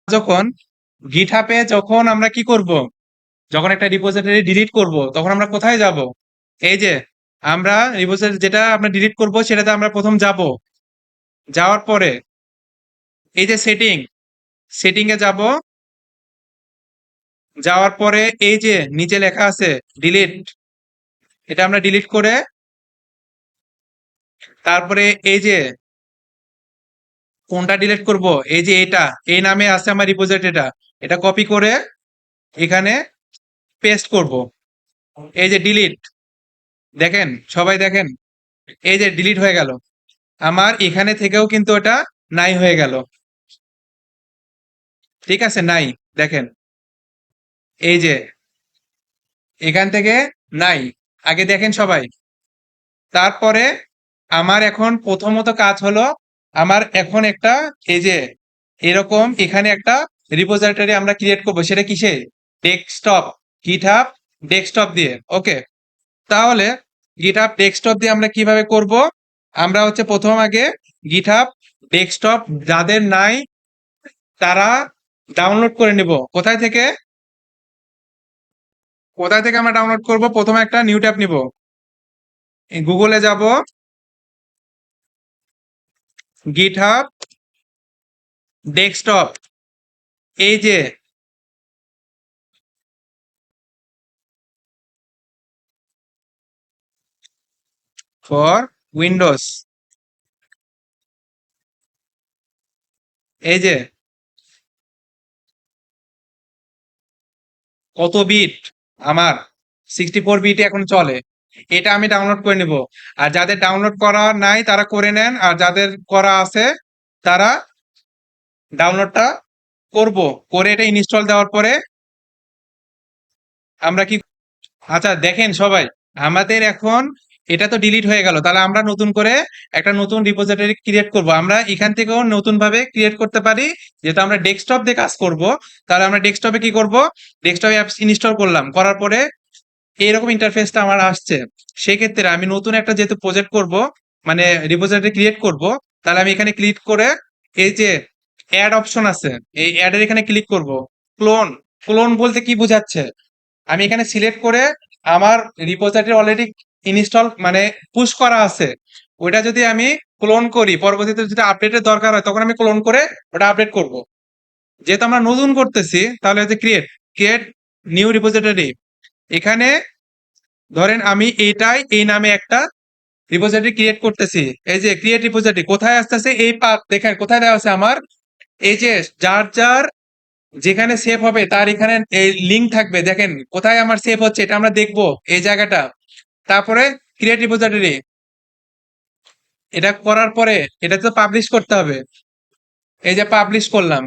যখন গিটহাবে যখন আমরা কি করব, যখন একটা রিপোজিটরি ডিলিট করব তখন আমরা কোথায় যাব? এই যে আমরা রিপোজিটরি যেটা আমরা ডিলিট করব সেটাতে আমরা প্রথম যাব। যাওয়ার পরে এই যে সেটিং এ যাব। যাওয়ার পরে এই যে নিচে লেখা আছে ডিলিট, এটা আমরা ডিলিট করে তারপরে এই যে কোনটা ডিলিট করব, এই যে এটা এই নামে আছে আমার রিপোজিটরিটা, এটা কপি করে এখানে পেস্ট করব। এই যে ডিলিট, দেখেন সবাই দেখেন, এই যে ডিলিট হয়ে গেল। আমার এখানে থেকেও কিন্তু এটা নাই হয়ে গেল। ঠিক আছে, নাই। দেখেন এই যে এখান থেকে নাই, আগে দেখেন সবাই। তারপরে আমার এখন প্রথমত কাজ হলো, আমার এখন একটা এই যে এরকম এখানে একটা রিপোজিটরি আমরা ক্রিয়েট করব। সেটা কিসে? ডেস্কটপ, গিটহাব ডেস্কটপ দিয়ে। ওকে, তাহলে গিটহাব ডেস্কটপ দিয়ে আমরা কিভাবে করব? আমরা হচ্ছে প্রথম আগে গিটহাব ডেস্কটপ যাদের নাই তারা ডাউনলোড করে নিব। কোথায় থেকে? কোথায় থেকে আমরা ডাউনলোড করব? প্রথমে একটা নিউ ট্যাব নিব, গুগলে যাব, গিটহাব ডেস্কটপ, এই যে ফর উইন্ডোজ, এই যে কত বিট আমার, 64 বিট এখন চলে। এটা আমি ডাউনলোড করে নিব। আর যাদের ডাউনলোড করা নাই তারা করে নেন, আর যাদের করা আছে তারা ডাউনলোডটা করব, করে এটা ইনস্টল দেওয়ার পরে আমরা কি, আচ্ছা দেখেন সবাই, আমাদের এখন এটা তো ডিলিট হয়ে গেল, তাহলে আমরা নতুন করে একটা নতুন রিপোজিটরি ক্রিয়েট করব। আমরা এখান থেকেও নতুন ভাবে ক্রিয়েট করতে পারি, যেহেতু আমরা ডেস্কটপ দিয়ে কাজ করব। তাহলে আমরা ডেস্কটপে কি করব, ডেস্কটপে অ্যাপস ইনস্টল করলাম, করার পরে এইরকম ইন্টারফেসটা আমার আসছে। সেক্ষেত্রে আমি নতুন একটা যেহেতু প্রজেক্ট করব, মানে রিপোজিটরি ক্রিয়েট করব, তাহলে আমি এখানে ক্লিক করে এই যে অ্যাড অপশন আছে, এই অ্যাডের এখানে ক্লিক করব। ক্লোন, ক্লোন বলতে কি বোঝাচ্ছে? আমি এখানে সিলেক্ট করে আমার রিপোজিটরি অলরেডি ইনস্টল মানে পুশ করা আছে, ওইটা যদি আমি ক্লোন করি, পরবর্তীতে যদি আপডেটের দরকার হয় তখন আমি ক্লোন করে ওটা আপডেট করব। যেহেতু আমরা নতুন করতেছি, তাহলে হচ্ছে ক্রিয়েট, ক্রিয়েট নিউ রিপোজিটরি। এখানে ধরেন আমি এইটাই এই নামে একটা রিপোজিটরি ক্রিয়েট করতেছি। এই যে ক্রিয়েট রিপোজিটরি কোথায় আসতেছে, এই পাথ দেখেন কোথায় দেওয়া আছে আমার, এই যে যার যার যেখানে সেভ হবে তার এখানে এই লিঙ্ক থাকবে। দেখেন কোথায় আমার সেভ হচ্ছে, এটা আমরা দেখবো এই জায়গাটা। তারপরে ক্রিয়েট রিপোজিটরি, এটা করার পরে এটা তো পাবলিশ করতে হবে। এই যে পাবলিশ করলাম,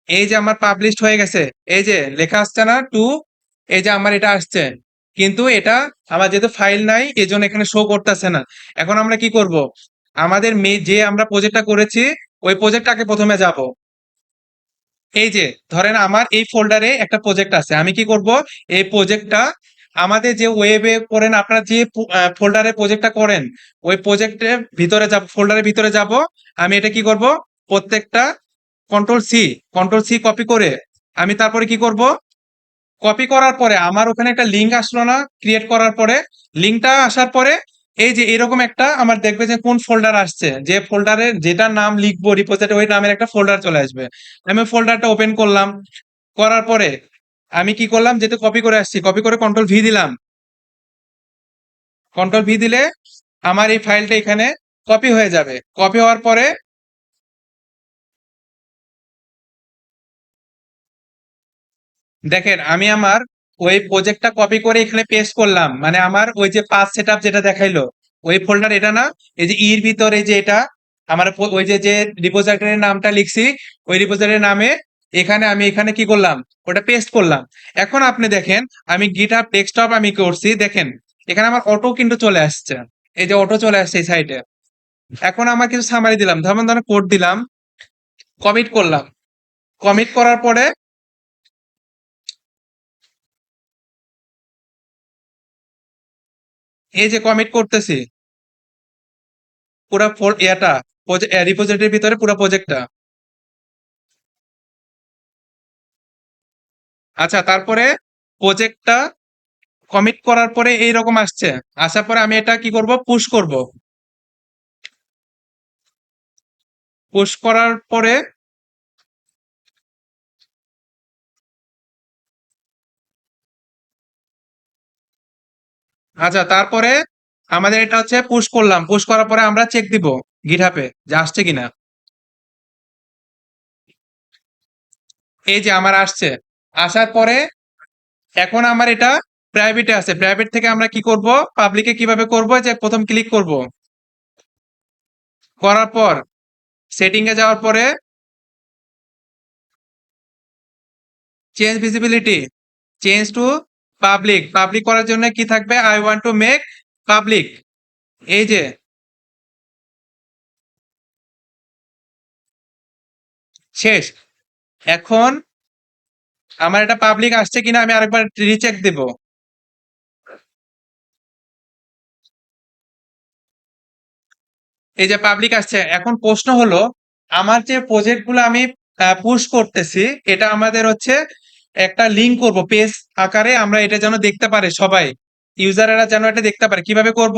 এই যে আমার পাবলিশড হয়ে গেছে। এই যে লেখা আসছে না টু, এই যে আমার এটা আসছে, কিন্তু এটা আমার যেহেতু ফাইল নাই এই জন্য এখানে শো করতেছে না। এখন আমরা কি করব, আমাদের যে আমরা প্রজেক্টটা করেছি ওই প্রজেক্টটাকে প্রথমে যাব। এই যে ধরেন আমার এই ফোল্ডারে একটা প্রজেক্ট আছে, আমি কি করব, এই প্রজেক্টটা আমাদের যে ওয়েবে করেন আপনারা যে ফোল্ডারে প্রজেক্টটা করেন ওই প্রজেক্টের ভিতরে যাব, ফোল্ডারের ভিতরে যাব। আমি এটা কি করব, প্রত্যেকটা কন্ট্রোল কন্ট্রোল সি কপি করে আমি তারপরে কি করব, কপি করার পরে আমার ওখানে একটা লিঙ্ক আসলো না ক্রিয়েট করার পরে, লিঙ্কটা আসার পরে এই যে এরকম একটা আমার দেখবে যে কোন ফোল্ডার আসছে, যে ফোল্ডারে যেটা নাম লিখবো রিপোজিটরি ওই নামের একটা ফোল্ডার চলে আসবে। আমি ফোল্ডারটা ওপেন করলাম, করার পরে আমি কি করলাম, যেহেতু কপি করে আসছি কপি করে কন্ট্রোল ভি দিলাম। কন্ট্রোল ভি দিলে আমার এই ফাইলটা এখানে কপি হয়ে যাবে। কপি হওয়ার পরে দেখেন আমি আমার ওই প্রজেক্টটা কপি করে এখানে পেস্ট করলাম, মানে আমার ওই যে পাঁচ সেটআপ যেটা দেখাইলো ওই ফোল্ডার এটা না, এই যে ইর ভিতরে যে এটা আমার ওই যে যে রিপোজিটরির নামটা লিখছি ওই রিপোজিটরির নামে এখানে আমি এখানে কি করলাম, ওটা পেস্ট করলাম। এখন আপনি দেখেন আমি গিটহাব ডেস্কটপ আমি করছি, দেখেন এখানে আমার অটো কিন্তু চলে আসছে, এই যে অটো চলে আসছে এই সাইডে। এখন আমার কিছু সামারি দিলাম, ধরেন কোড দিলাম, কমিট করলাম। কমিট করার পরে এই যে কমিট করতেছি পুরা ইয়াটা রিপোজিটরির ভিতরে পুরো প্রজেক্টটা। আচ্ছা, তারপরে প্রজেক্টটা কমিট করার পরে এইরকম আসছে, আসার পরে আমি এটা কি করব, পুশ করব। পুশ করার পরে আচ্ছা, তারপরে আমাদের এটা হচ্ছে পুশ করলাম, পুশ করার পরে আমরা চেক দিব গিটহাবে যে আসছে কিনা। এই যে আমার আসছে, আসার পরে এখন আমার এটা প্রাইভেটে আছে, প্রাইভেট থেকে আমরা কি করব, পাবলিকে কিভাবে করব, যে প্রথম ক্লিক করব, করার পর সেটিং এ যাওয়ার পরে change visibility, change to public, public করার জন্য কি থাকবে, I want to make public. এই যে শেষ। এখন আমার এটা পাবলিক আসছে কিনা আমি আরেকবার রিচেক দেব। এই যে পাবলিক আসছে। এখন প্রশ্ন হলো, আমার যে প্রজেক্ট গুলো আমি পুশ করতেছি, এটা আমাদের হচ্ছে একটা লিঙ্ক করব পেজ আকারে, আমরা এটা যেন দেখতে পারে সবাই, ইউজারেরা যেন এটা দেখতে পারে। কিভাবে করব,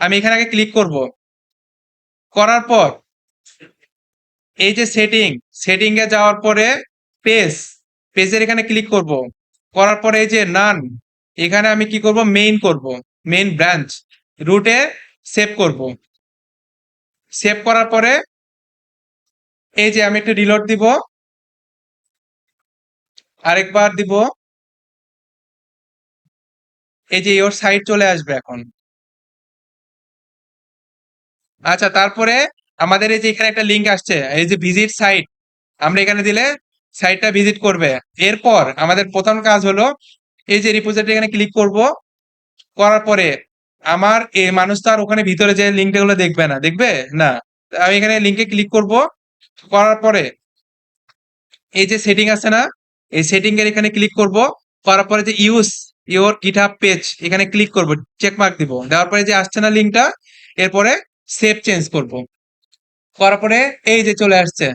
আমি এখানে আগে ক্লিক করব, করার পর এই যে সেটিং, সেটিং এ যাওয়ার পরে পেজ, পেজের এখানে ক্লিক করব, করার পরে এই যে নান, এখানে আমি কি করব, মেইন করব, মেইন ব্রাঞ্চ, রুটে সেভ করব। সেভ করার পরে এই যে আমি একটু রিলোড দিব, আরেকবার দিব, এই যে ওর সাইট চলে আসবে এখন। আচ্ছা, তারপরে আমাদের এই যে এখানে একটা লিংক আসছে, এই যে ভিজিট সাইট, আমরা এখানে দিলে সাইটটা ভিজিট করবে। এরপর আমাদের প্রথম কাজ হলো এই যে রিপোজিটরি, এখানে ক্লিক করব, করার পরে আমার এই মানুষ তো আর ওখানে ভিতরে যে লিঙ্কটা গুলো দেখবে না, দেখবে না, আমি এখানে লিঙ্কে ক্লিক করব, করার পরে এই যে সেটিং আছে না, এই সেটিং এর এখানে ক্লিক করব, করার পরে যে ইউজ ইওর গিটহাব পেজ, এখানে ক্লিক করব, চেক মার্ক দিব, দেওয়ার পরে যে আসছে না লিঙ্কটা, এরপরে সেভ চেঞ্জ করব, করার পরে এই যে চলে আসছে।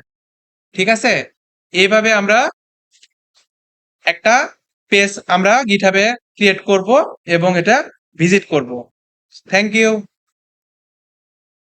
ঠিক আছে, এইভাবে আমরা একটা পেজ আমরা গিটহাবে ক্রিয়েট করব এবং এটা ভিজিট করব। Thank you.